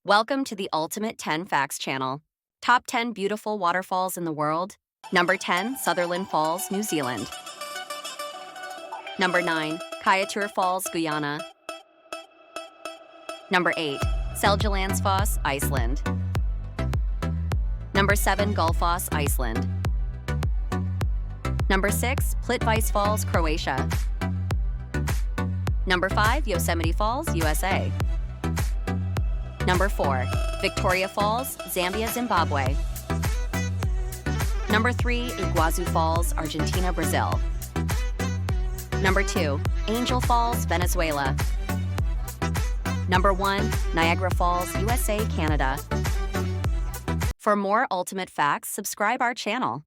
Welcome to the Ultimate 10 Facts channel. Top 10 beautiful waterfalls in the world. Number 10, Sutherland Falls, New Zealand. Number 9, Kyatur Falls, Guyana. Number 8, Seljalandsfoss, Iceland. Number 7, Gullfoss, Iceland. Number 6, Plitvice Falls, Croatia. Number 5, Yosemite Falls, USA. Number 4, Victoria Falls, Zambia, Zimbabwe. Number 3, Iguazu Falls, Argentina, Brazil. Number 2, Angel Falls, Venezuela. Number 1, Niagara Falls, USA, Canada. For more ultimate facts, subscribe our channel.